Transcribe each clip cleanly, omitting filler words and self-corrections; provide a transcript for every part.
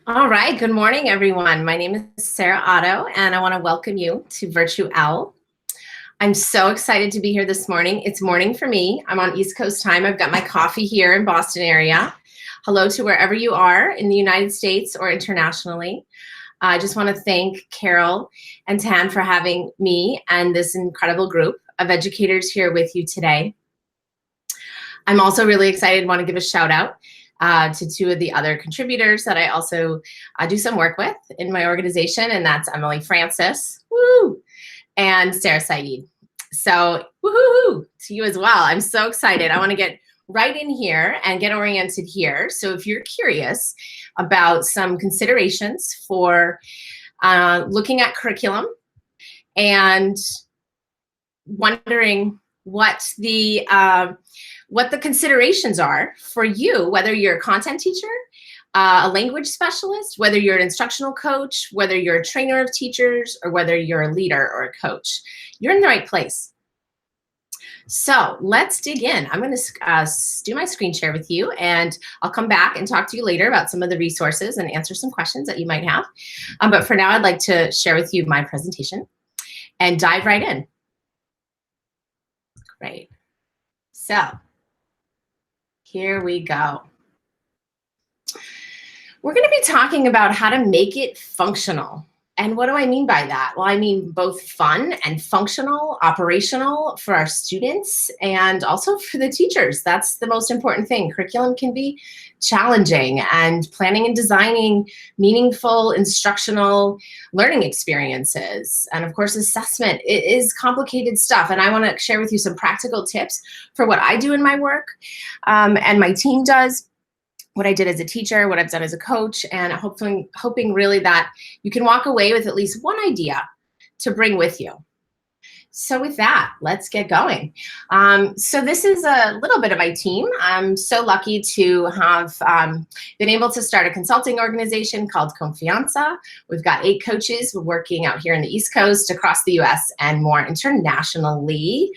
All right, good morning, everyone. My name is Sarah Otto, and I want to welcome you to Virtue Owl. I'm so excited to be here this morning. It's morning for me. I'm on East Coast time. I've got my coffee here in Boston area. Hello to wherever you are in the United States or internationally. I just want to thank Carol and Tan for having me and this incredible group of educators here with you today. I'm also really excited, want to give a shout out to two of the other contributors that I also do some work with in my organization, and that's Emily Francis, woo, and Sarah Saeed. So woohoo to you as well. I'm so excited. I want to get right in here and get oriented here. So if you're curious about some considerations for looking at curriculum and wondering what the considerations are for you, whether you're a content teacher, a language specialist, whether you're an instructional coach, whether you're a trainer of teachers, or whether you're a leader or a coach, you're in the right place. So let's dig in. I'm going to do my screen share with you, and I'll come back and talk to you later about some of the resources and answer some questions that you might have. But for now, I'd like to share with you my presentation and dive right in. Great. So here we go. We're going to be talking about how to make it functional. And what do I mean by that? Well, I mean both fun and functional, operational for our students and also for the teachers. That's the most important thing. Curriculum can be challenging, and planning and designing meaningful instructional learning experiences. And of course, assessment is complicated stuff. And I want to share with you some practical tips for what I do in my work and my team does, what I did as a teacher, what I've done as a coach, and hoping really that you can walk away with at least one idea to bring with you. So with that, let's get going. So this is a little bit of my team. I'm so lucky to have been able to start a consulting organization called Confianza. We've got 8 coaches working out here in the East Coast, across the US, and more internationally.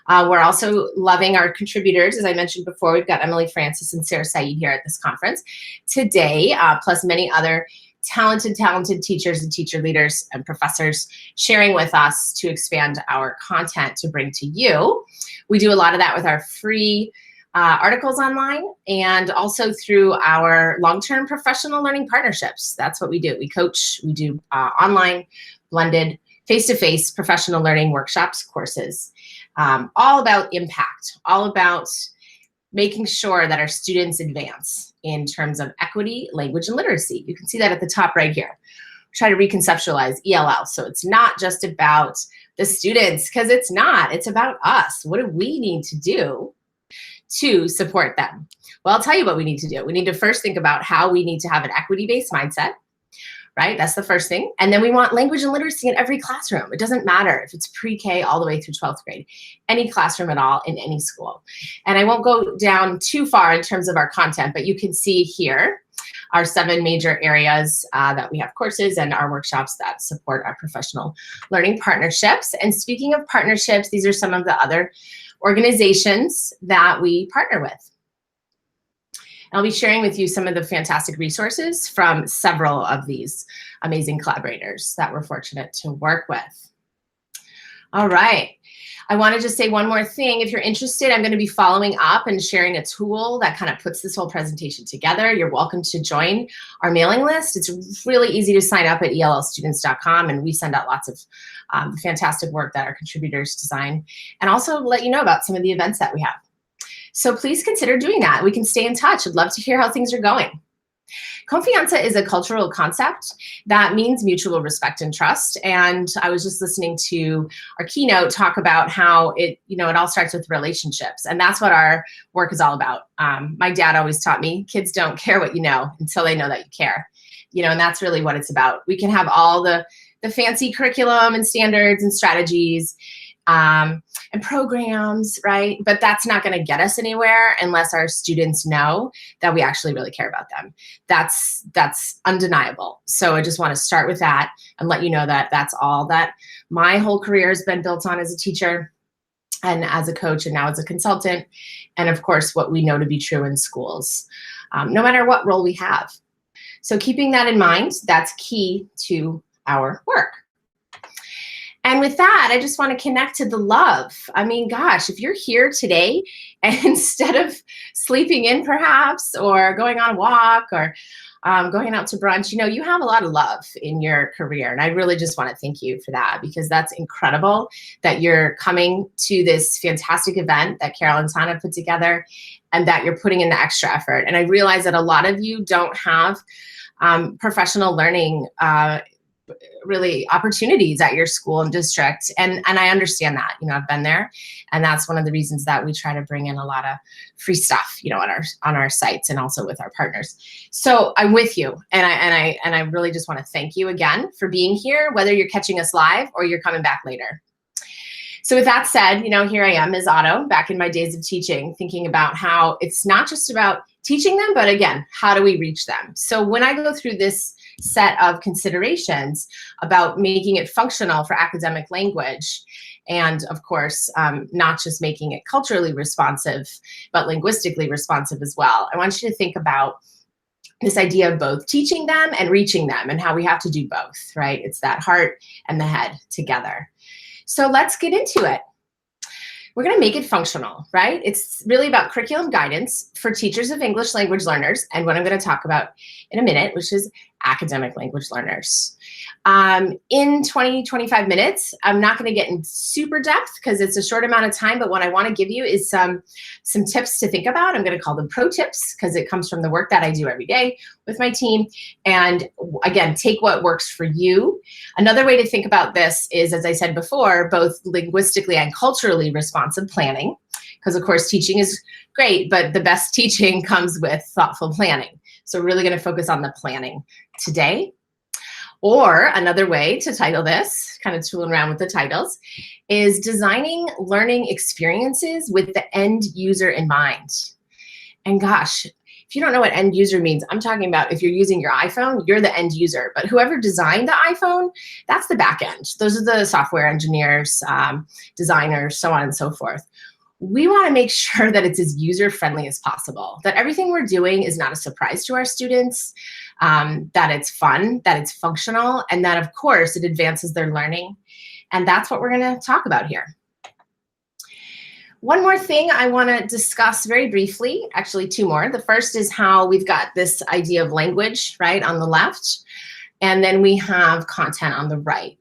We're also loving our contributors. As I mentioned before, we've got Emily Francis and Sarah Saeed here at this conference today, plus many other talented teachers and teacher leaders and professors sharing with us to expand our content to bring to you. We do a lot of that with our free articles online, and also through our long-term professional learning partnerships. That's what we do. We coach, we do online, blended, face-to-face professional learning workshops, courses, all about impact, all about making sure that our students advance in terms of equity, language, and literacy. You can see that at the top right here. Try to reconceptualize ELLs. So it's not just about the students, because it's not. It's about us. What do we need to do to support them? Well, I'll tell you what we need to do. We need to first think about how we need to have an equity-based mindset, right? That's the first thing. And then we want language and literacy in every classroom. It doesn't matter if it's pre-K all the way through 12th grade, any classroom at all in any school. And I won't go down too far in terms of our content, but you can see here our 7 major areas that we have courses and our workshops that support our professional learning partnerships. And speaking of partnerships, these are some of the other organizations that we partner with. I'll be sharing with you some of the fantastic resources from several of these amazing collaborators that we're fortunate to work with. All right. I want to just say one more thing. If you're interested, I'm going to be following up and sharing a tool that kind of puts this whole presentation together. You're welcome to join our mailing list. It's really easy to sign up at ELLstudents.com, and we send out lots of fantastic work that our contributors design, and also let you know about some of the events that we have. So please consider doing that. We can stay in touch. I'd love to hear how things are going. Confianza is a cultural concept that means mutual respect and trust. And I was just listening to our keynote talk about how it all starts with relationships. And that's what our work is all about. My dad always taught me, kids don't care what you know until they know that you care. And that's really what it's about. We can have all the fancy curriculum and standards and strategies and programs, right? But that's not going to get us anywhere unless our students know that we actually really care about them. That's undeniable. So I just want to start with that and let you know that that's all that my whole career has been built on as a teacher and as a coach and now as a consultant. And of course, what we know to be true in schools, no matter what role we have. So keeping that in mind, that's key to our work. And with that, I just want to connect to the love. I mean, gosh, if you're here today and instead of sleeping in perhaps, or going on a walk, or going out to brunch, you have a lot of love in your career. And I really just want to thank you for that, because that's incredible that you're coming to this fantastic event that Carol and Tana put together, and that you're putting in the extra effort. And I realize that a lot of you don't have professional learning really opportunities at your school and district. And I understand that, I've been there. And that's one of the reasons that we try to bring in a lot of free stuff, on our sites, and also with our partners. So I'm with you. And I really just want to thank you again for being here, whether you're catching us live or you're coming back later. So with that said, here I am, Ms. Otto, back in my days of teaching, thinking about how it's not just about teaching them, but again, how do we reach them? So when I go through this set of considerations about making it functional for academic language, and of course, not just making it culturally responsive, but linguistically responsive as well, I want you to think about this idea of both teaching them and reaching them, and how we have to do both, right? It's that heart and the head together. So let's get into it. We're going to make it functional, right? It's really about curriculum guidance for teachers of English language learners, and what I'm going to talk about in a minute, which is academic language learners. In 20-25 minutes, I'm not going to get in super depth because it's a short amount of time, but what I want to give you is some tips to think about. I'm going to call them pro tips because it comes from the work that I do every day with my team. And again, take what works for you. Another way to think about this is, as I said before, both linguistically and culturally responsive planning, because of course teaching is great, but the best teaching comes with thoughtful planning. So we're really going to focus on the planning today. Or another way to title this, kind of tooling around with the titles, is designing learning experiences with the end user in mind. And gosh, if you don't know what end user means, I'm talking about if you're using your iPhone, you're the end user. But whoever designed the iPhone, that's the back end. Those are the software engineers, designers, so on and so forth. We want to make sure that it's as user-friendly as possible, that everything we're doing is not a surprise to our students, that it's fun, that it's functional, and that, of course, it advances their learning. And that's what we're going to talk about here. One more thing I want to discuss very briefly, actually two more. The first is how we've got this idea of language, right, on the left, and then we have content on the right.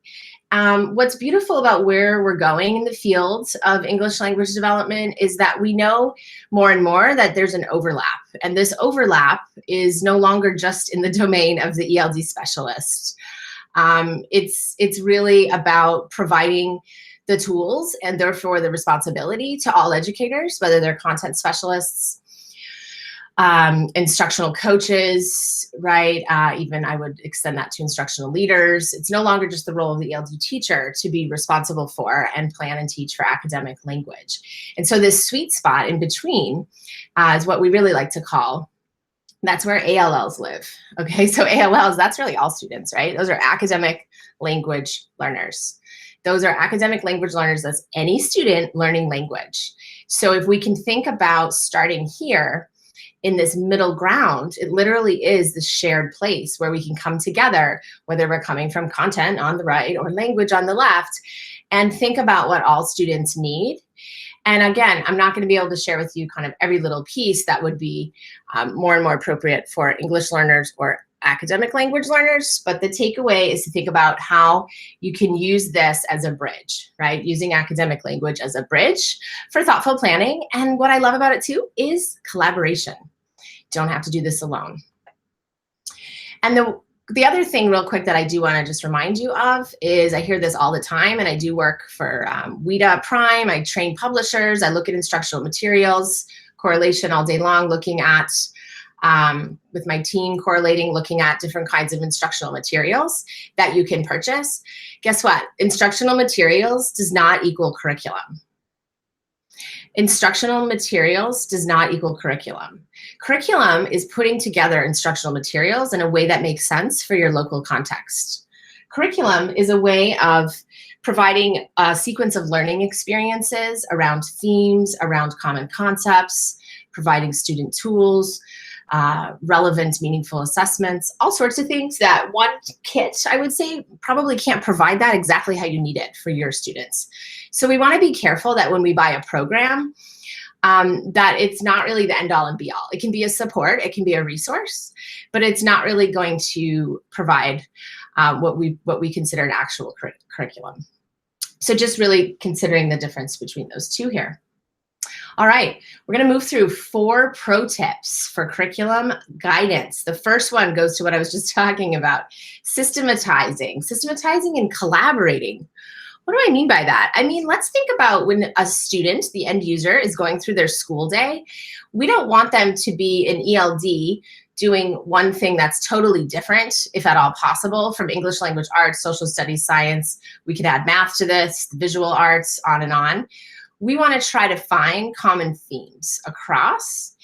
What's beautiful about where we're going in the field of English language development is that we know more and more that there's an overlap. And this overlap is no longer just in the domain of the ELD specialist. It's really about providing the tools and therefore the responsibility to all educators, whether they're content specialists, instructional coaches, right? Even I would extend that to instructional leaders. It's no longer just the role of the ELD teacher to be responsible for and plan and teach for academic language. And so this sweet spot in between is what we really like to call, that's where ALLs live. Okay, so ALLs, that's really all students, right? Those are academic language learners. Those are academic language learners, that's any student learning language. So if we can think about starting here, in this middle ground, it literally is the shared place where we can come together, whether we're coming from content on the right or language on the left, and think about what all students need. And again, I'm not going to be able to share with you kind of every little piece that would be more and more appropriate for English learners or academic language learners, but the takeaway is to think about how you can use this as a bridge, right? Using academic language as a bridge for thoughtful planning. And what I love about it too is collaboration. Don't have to do this alone. And the other thing real quick that I do want to just remind you of is I hear this all the time, and I do work for WIDA Prime. I train publishers. I look at instructional materials, correlation all day long, looking at, with my team correlating, looking at different kinds of instructional materials that you can purchase. Guess what? Instructional materials does not equal curriculum. Instructional materials does not equal curriculum. Curriculum is putting together instructional materials in a way that makes sense for your local context. Curriculum is a way of providing a sequence of learning experiences around themes, around common concepts, providing student tools, relevant, meaningful assessments, all sorts of things that one kit, I would say, probably can't provide that exactly how you need it for your students. So we want to be careful that when we buy a program, that it's not really the end all and be all. It can be a support, it can be a resource, but it's not really going to provide what we consider an actual curriculum. So just really considering the difference between those two here. All right, we're going to move through 4 pro tips for curriculum guidance. The first one goes to what I was just talking about, systematizing and collaborating. What do I mean by that? I mean, let's think about when a student, the end user, is going through their school day. We don't want them to be in ELD doing one thing that's totally different, if at all possible, from English language arts, social studies, science. We could add math to this, visual arts, on and on. We want to try to find common themes across.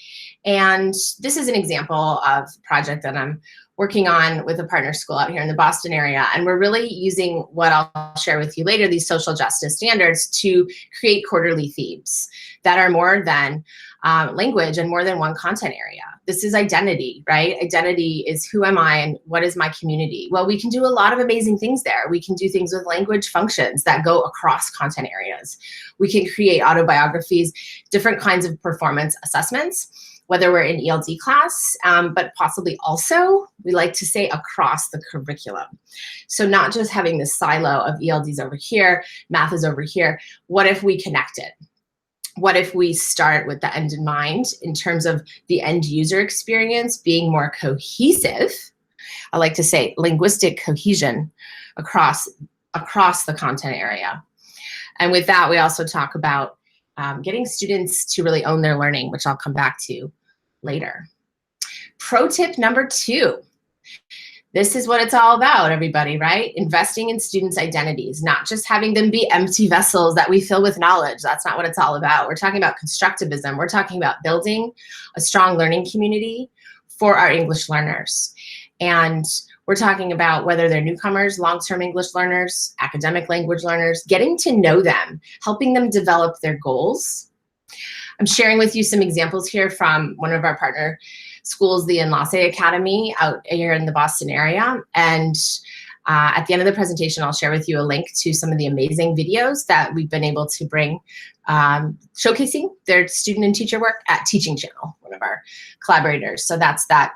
And this is an example of a project that I'm working on with a partner school out here in the Boston area. And we're really using what I'll share with you later, these social justice standards, to create quarterly themes that are more than language and more than one content area. This is identity, right? Identity is who am I and what is my community? Well, we can do a lot of amazing things there. We can do things with language functions that go across content areas. We can create autobiographies, different kinds of performance assessments, whether we're in ELD class, but possibly also, we like to say, across the curriculum. So not just having this silo of ELDs over here, math is over here. What if we connect it? What if we start with the end in mind in terms of the end user experience being more cohesive? I like to say linguistic cohesion across the content area. And with that, we also talk about getting students to really own their learning, which I'll come back to later. Pro tip number 2. This is what it's all about, everybody, right? Investing in students' identities, not just having them be empty vessels that we fill with knowledge. That's not what it's all about. We're talking about constructivism. We're talking about building a strong learning community for our English learners. And we're talking about whether they're newcomers, long-term English learners, academic language learners, getting to know them, helping them develop their goals. I'm sharing with you some examples here from one of our partner schools, the Enlace Academy out here in the Boston area. And at the end of the presentation, I'll share with you a link to some of the amazing videos that we've been able to bring, showcasing their student and teacher work at Teaching Channel, one of our collaborators. So that's that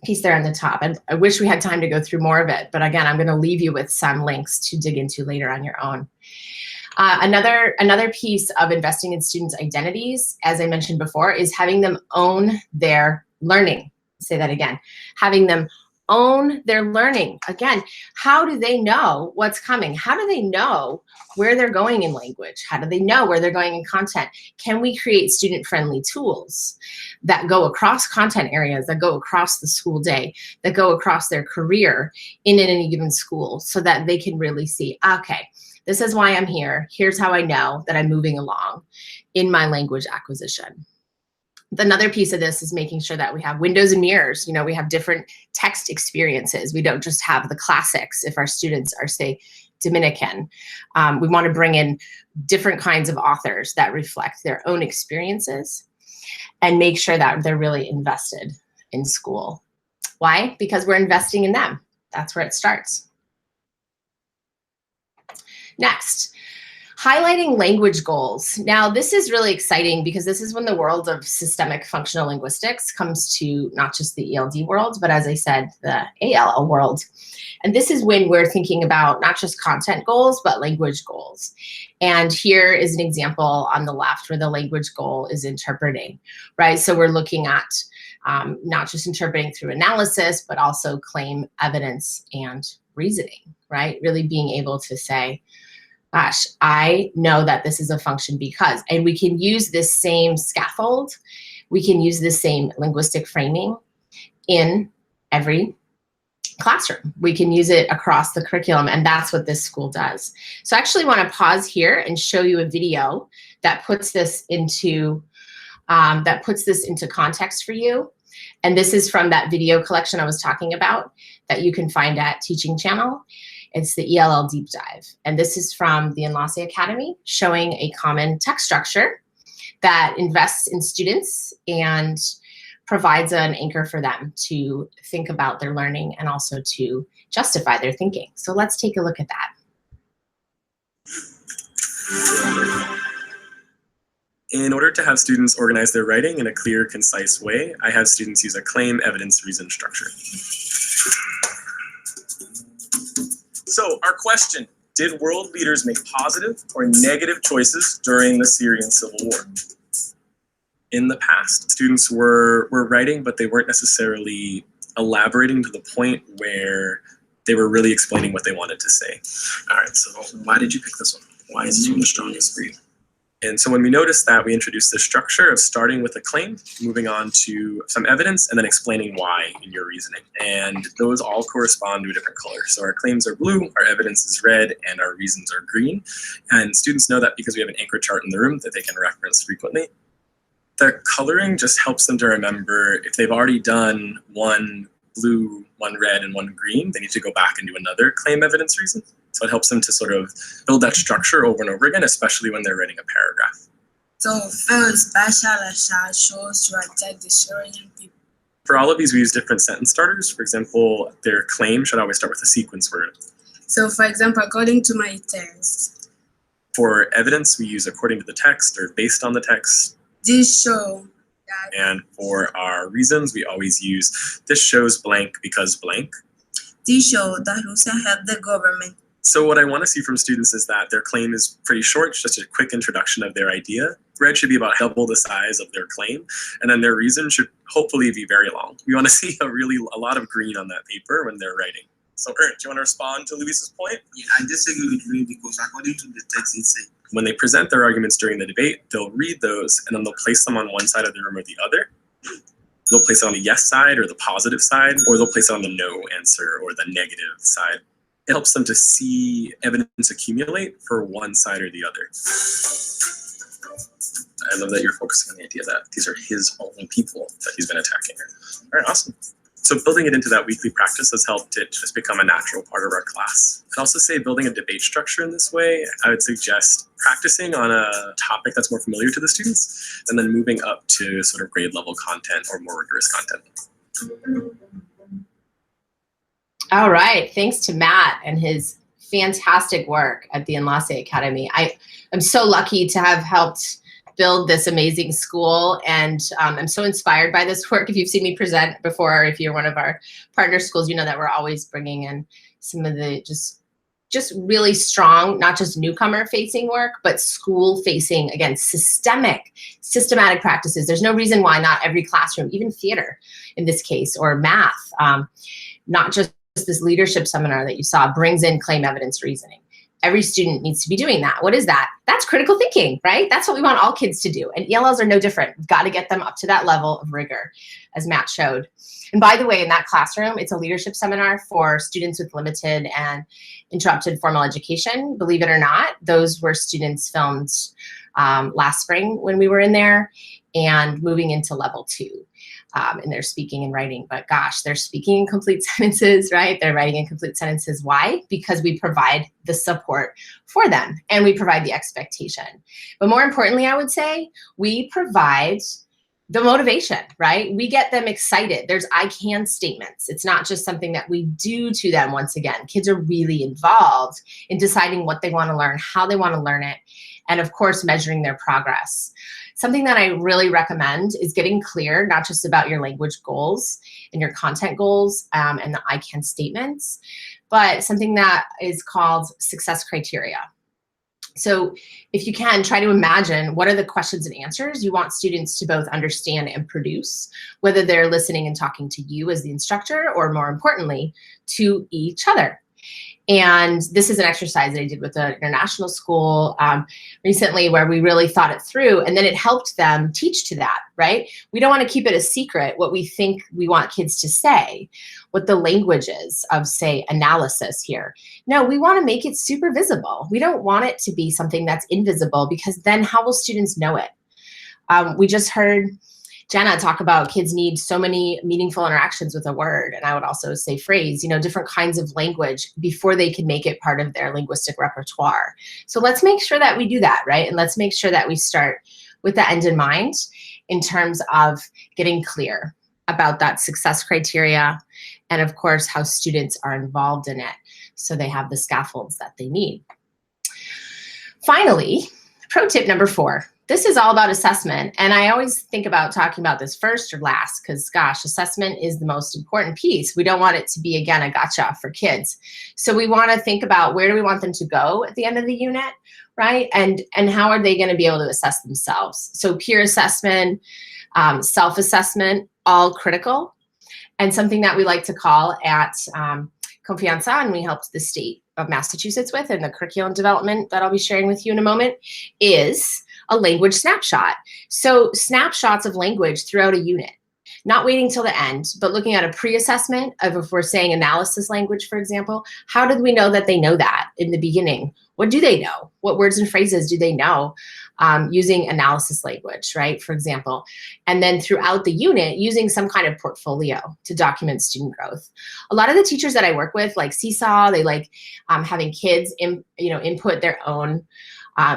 piece there on the top. And I wish we had time to go through more of it. But again, I'm going to leave you with some links to dig into later on your own. Another piece of investing in students' identities, as I mentioned before, is having them own their learning. Say that again. Having them own their learning. Again, how do they know what's coming? How do they know where they're going in language? How do they know where they're going in content? Can we create student-friendly tools that go across content areas, that go across the school day, that go across their career in any given school, so that they can really see, okay, this is why I'm here. Here's how I know that I'm moving along in my language acquisition. Another piece of this is making sure that we have windows and mirrors. You know, we have different text experiences. We don't just have the classics if our students are, say, Dominican. We want to bring in different kinds of authors that reflect their own experiences and make sure that they're really invested in school. Why? Because we're investing in them. That's where it starts. Next, highlighting language goals. Now, this is really exciting because this is when the world of systemic functional linguistics comes to not just the ELD world, but as I said, the ALL world. And this is when we're thinking about not just content goals, but language goals. And here is an example on the left where the language goal is interpreting, right? So we're looking at not just interpreting through analysis, but also claim, evidence, and reasoning, right? Really being able to say, gosh, I know that this is a function because, and we can use this same scaffold, we can use this same linguistic framing in every classroom. We can use it across the curriculum, and that's what this school does. So I actually want to pause here and show you a video that puts this into context for you. And this is from that video collection I was talking about that you can find at Teaching Channel. It's the ELL Deep Dive. And this is from the Enlace Academy, showing a common text structure that invests in students and provides an anchor for them to think about their learning and also to justify their thinking. So let's take a look at that. In order to have students organize their writing in a clear, concise way, I have students use a claim, evidence, reason structure. So our question, did world leaders make positive or negative choices during the Syrian civil war? In the past, students were writing, but they weren't necessarily elaborating to the point where they were really explaining what they wanted to say. All right, so why did you pick this one? Why is this one the strongest for you? And so when we noticed that, we introduced the structure of starting with a claim, moving on to some evidence, and then explaining why in your reasoning. And those all correspond to a different color. So our claims are blue, our evidence is red, and our reasons are green. And students know that because we have an anchor chart in the room that they can reference frequently. The coloring just helps them to remember if they've already done one blue, one red, and one green, they need to go back and do another claim, evidence, reason. So it helps them to sort of build that structure over and over again, especially when they're writing a paragraph. So first, Bashar shows to attack the Syrian people. For all of these, we use different sentence starters. For example, their claim should always start with a sequence word. So for example, according to my text. For evidence, we use according to the text or based on the text. This show that. And for our reasons, we always use this shows blank because blank. This show that Russia helped the government. So what I want to see from students is that their claim is pretty short, just a quick introduction of their idea. Red should be about double the size of their claim, and then their reason should hopefully be very long. We want to see a lot of green on that paper when they're writing. So Ern, do you want to respond to Luis's point? Yeah, I disagree with Louis because according to the text it says, when they present their arguments during the debate, they'll read those and then they'll place them on one side of the room or the other. They'll place it on the yes side or the positive side, or they'll place it on the no answer or the negative side. It helps them to see evidence accumulate for one side or the other. I love that you're focusing on the idea that these are his own people that he's been attacking. All right, awesome. So building it into that weekly practice has helped it just become a natural part of our class. I'd also say building a debate structure in this way, I would suggest practicing on a topic that's more familiar to the students, and then moving up to sort of grade level content or more rigorous content. All right, thanks to Matt and his fantastic work at the Enlace Academy. I'm so lucky to have helped build this amazing school, and I'm so inspired by this work. If you've seen me present before, or if you're one of our partner schools, you know that we're always bringing in some of the just really strong, not just newcomer facing work, but school facing, again, systematic practices. There's no reason why not every classroom, even theater in this case, or math, not just this leadership seminar that you saw, brings in claim, evidence, reasoning. Every student needs to be doing that. What is that? That's critical thinking, right? That's what we want all kids to do. And ELLs are no different. We've got to get them up to that level of rigor, as Matt showed. And by the way, in that classroom, it's a leadership seminar for students with limited and interrupted formal education. Believe it or not, those were students filmed last spring when we were in there, and moving into level 2. And they're speaking and writing, but gosh, they're speaking in complete sentences, right? They're writing in complete sentences. Why? Because we provide the support for them and we provide the expectation. But more importantly, I would say we provide the motivation, right? We get them excited. There's I can statements. It's not just something that we do to them. Once again, kids are really involved in deciding what they want to learn, how they want to learn it, and of course, measuring their progress. Something that I really recommend is getting clear, not just about your language goals and your content goals and the I can statements, but something that is called success criteria. So if you can, try to imagine what are the questions and answers you want students to both understand and produce, whether they're listening and talking to you as the instructor, or more importantly, to each other. And this is an exercise that I did with an international school recently where we really thought it through, and then it helped them teach to that, right? We don't want to keep it a secret what we think we want kids to say, what the language is of, say, analysis here. No, we want to make it super visible. We don't want it to be something that's invisible, because then how will students know it? We just heard Jenna talk about kids need so many meaningful interactions with a word, and I would also say phrase, different kinds of language before they can make it part of their linguistic repertoire. So let's make sure that we do that, right? And let's make sure that we start with the end in mind in terms of getting clear. about that success criteria, and of course, how students are involved in it, so they have the scaffolds that they need. Finally, pro tip number 4. This is all about assessment, and I always think about talking about this first or last because, gosh, assessment is the most important piece. We don't want it to be, again, a gotcha for kids. So we want to think about where do we want them to go at the end of the unit, right? And how are they going to be able to assess themselves? So peer assessment, self-assessment, all critical, and something that we like to call at Confianza, and we helped the state of Massachusetts with in the curriculum development that I'll be sharing with you in a moment, is a language snapshot. So snapshots of language throughout a unit, not waiting till the end, but looking at a pre-assessment of, if we're saying analysis language, for example, how did we know that they know that in the beginning? What do they know? What words and phrases do they know using analysis language, right, for example? And then throughout the unit, using some kind of portfolio to document student growth. A lot of the teachers that I work with, like Seesaw, they like having kids input their own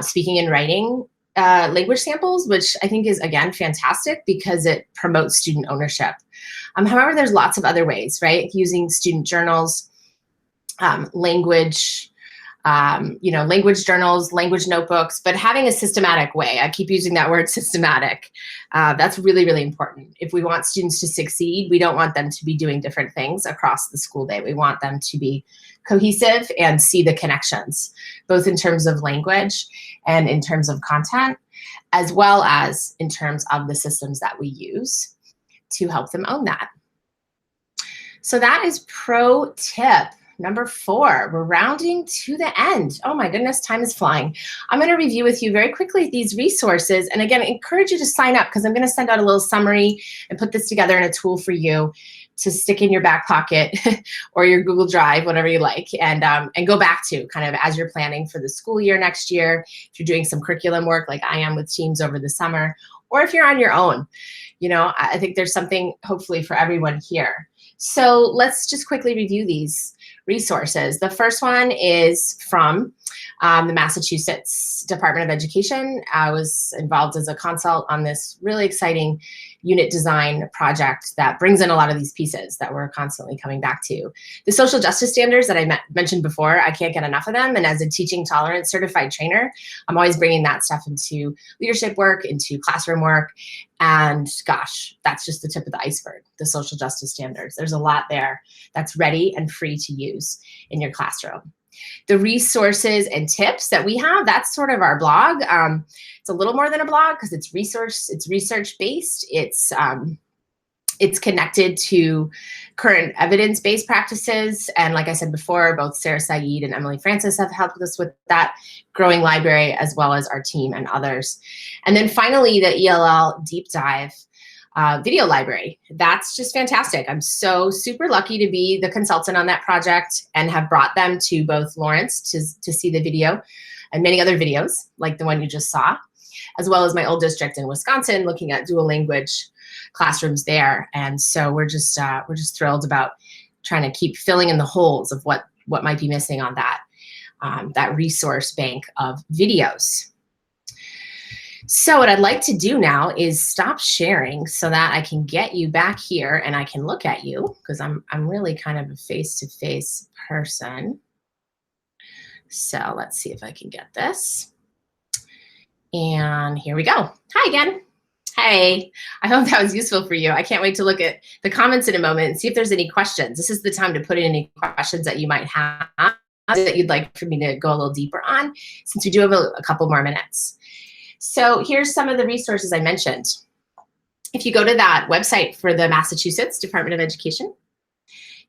speaking and writing language samples, which I think is, again, fantastic because it promotes student ownership. However, there's lots of other ways, right? Using student journals, language journals, language notebooks, but having a systematic way. I keep using that word systematic. That's really, really important. If we want students to succeed, we don't want them to be doing different things across the school day. We want them to be cohesive and see the connections, both in terms of language and in terms of content, as well as in terms of the systems that we use to help them own that. So that is pro tip number 4. We're rounding to the end. Oh my goodness, time is flying. I'm going to review with you very quickly these resources. And again, I encourage you to sign up because I'm going to send out a little summary and put this together in a tool for you to stick in your back pocket or your Google Drive, whatever you like, and go back to kind of as you're planning for the school year next year, if you're doing some curriculum work like I am with teams over the summer, or if you're on your own. I think there's something hopefully for everyone here. So let's just quickly review these resources. The first one is from the Massachusetts Department of Education. I was involved as a consult on this really exciting unit design project that brings in a lot of these pieces that we're constantly coming back to. The social justice standards that I mentioned before, I can't get enough of them. And as a teaching tolerance certified trainer, I'm always bringing that stuff into leadership work, into classroom work. And gosh, that's just the tip of the iceberg, the social justice standards. There's a lot there that's ready and free to use in your classroom. The resources and tips that we have, that's sort of our blog. It's a little more than a blog because it's research-based. It's connected to current evidence-based practices. And like I said before, both Sarah Said and Emily Francis have helped us with that growing library, as well as our team and others. And then finally, the ELL deep dive video library. That's just fantastic. I'm so super lucky to be the consultant on that project and have brought them to both Lawrence to see the video and many other videos like the one you just saw, as well as my old district in Wisconsin, looking at dual language classrooms there. And so we're just thrilled about trying to keep filling in the holes of what might be missing on that resource bank of videos. So what I'd like to do now is stop sharing so that I can get you back here and I can look at you because I'm really kind of a face-to-face person. So let's see if I can get this. And here we go. Hi again. Hey, I hope that was useful for you. I can't wait to look at the comments in a moment and see if there's any questions. This is the time to put in any questions that you might have that you'd like for me to go a little deeper on, since we do have a couple more minutes. So here's some of the resources I mentioned. If you go to that website for the Massachusetts Department of Education,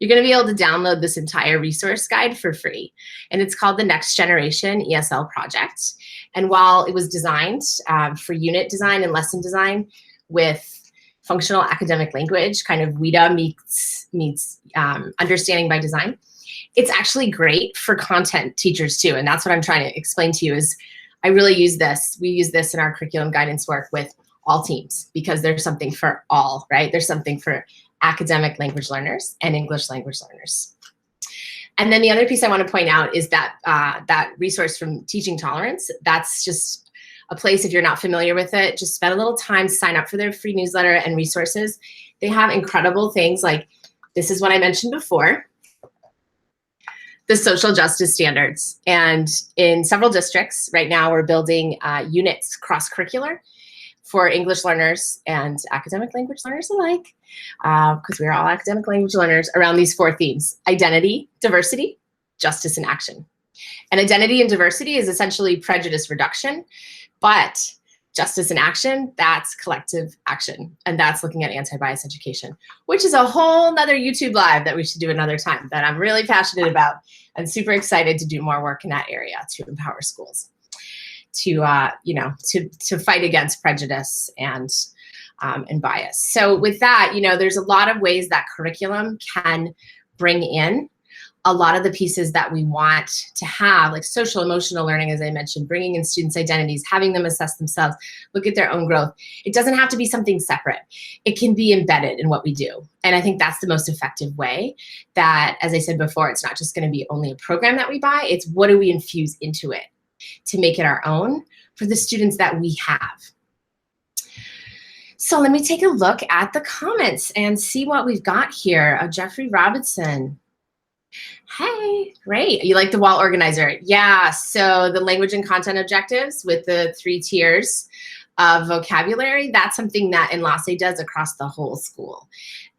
you're going to be able to download this entire resource guide for free. And it's called the Next Generation ESL Project. And while it was designed for unit design and lesson design with functional academic language, kind of WIDA meets understanding by design, it's actually great for content teachers too. And that's what I'm trying to explain to you is I really use this. We use this in our curriculum guidance work with all teams because there's something for all, right? There's something for academic language learners and English language learners. And then the other piece I want to point out is that that resource from Teaching Tolerance, that's just a place, if you're not familiar with it, just spend a little time, sign up for their free newsletter and resources. They have incredible things like, this is what I mentioned before, the social justice standards. And in several districts right now, we're building units cross-curricular for English learners and academic language learners alike, because we're all academic language learners, around these 4 themes: identity, diversity, justice, and action. And identity and diversity is essentially prejudice reduction, but justice and action, that's collective action. And that's looking at anti-bias education, which is a whole nother YouTube live that we should do another time, that I'm really passionate about and super excited to do more work in that area to empower schools to, to fight against prejudice and bias. So with that, there's a lot of ways that curriculum can bring in a lot of the pieces that we want to have, like social emotional learning, as I mentioned, bringing in students' identities, having them assess themselves, look at their own growth. It doesn't have to be something separate. It can be embedded in what we do. And I think that's the most effective way that, as I said before, it's not just going to be only a program that we buy, it's what do we infuse into it to make it our own for the students that we have. So let me take a look at the comments and see what we've got here. Jeffrey Robinson. Hey, great. You like the wall organizer? Yeah, so the language and content objectives with the 3 tiers of vocabulary, that's something that Enlace does across the whole school.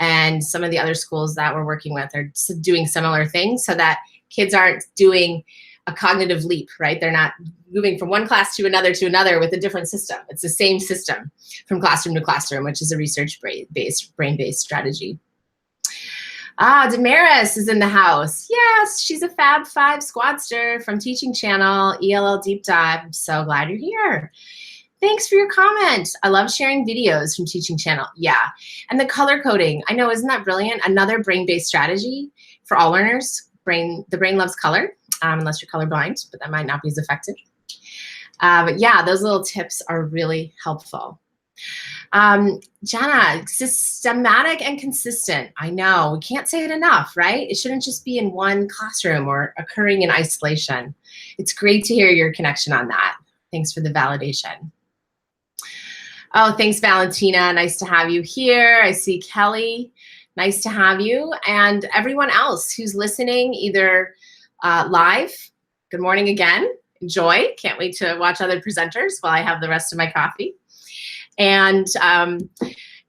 And some of the other schools that we're working with are doing similar things so that kids aren't doing a cognitive leap, right? They're not moving from one class to another with a different system. It's the same system from classroom to classroom, which is a research-based, brain-based strategy. Damaris is in the house. Yes, she's a Fab 5 squadster from Teaching Channel, ELL Deep Dive. I'm so glad you're here. Thanks for your comment. I love sharing videos from Teaching Channel. Yeah, and the color coding. I know, isn't that brilliant? Another brain-based strategy for all learners. The brain loves color, unless you're colorblind, but that might not be as effective. But yeah, those little tips are really helpful. Jenna, systematic and consistent. I know, we can't say it enough, right? It shouldn't just be in one classroom or occurring in isolation. It's great to hear your connection on that. Thanks for the validation. Oh, thanks, Valentina. Nice to have you here. I see Kelly. Nice to have you. And everyone else who's listening, either live, good morning again. Enjoy. Can't wait to watch other presenters while I have the rest of my coffee. And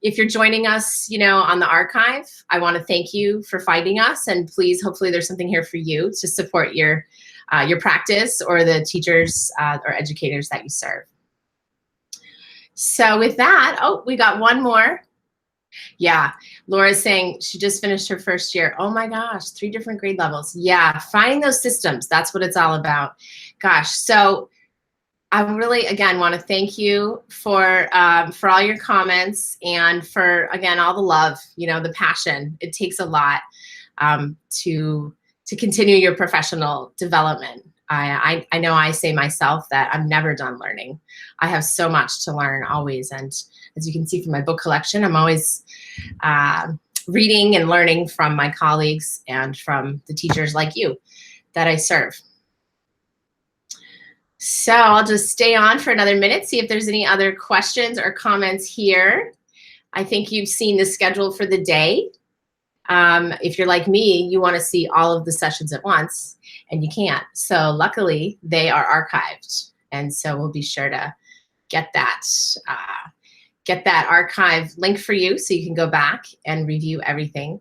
if you're joining us, on the archive, I want to thank you for finding us. And please, hopefully there's something here for you to support your practice or the teachers or educators that you serve. So with that, oh, we got one more. Yeah, Laura's saying she just finished her first year. Oh my gosh, 3 different grade levels. Yeah, finding those systems, that's what it's all about. Gosh, so I really, again, want to thank you for all your comments and for, again, all the love, the passion. It takes a lot to continue your professional development. I know I say myself that I'm never done learning. I have so much to learn always. And as you can see from my book collection, I'm always reading and learning from my colleagues and from the teachers like you that I serve. So I'll just stay on for another minute, see if there's any other questions or comments here. I think you've seen the schedule for the day. If you're like me, you want to see all of the sessions at once, and you can't. So luckily, they are archived. And so we'll be sure to get that archive link for you so you can go back and review everything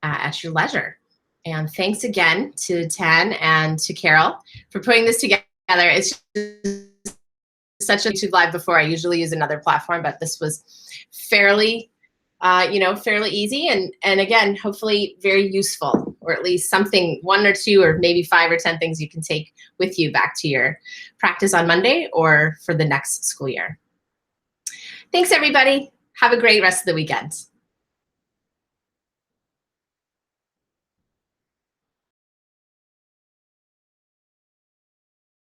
at your leisure. And thanks again to Tan and to Carol for putting this together. It's just such a YouTube live before. I usually use another platform, but this was fairly, fairly easy. And again, hopefully very useful, or at least something, 1 or 2 or maybe 5 or 10 things you can take with you back to your practice on Monday or for the next school year. Thanks, everybody. Have a great rest of the weekend.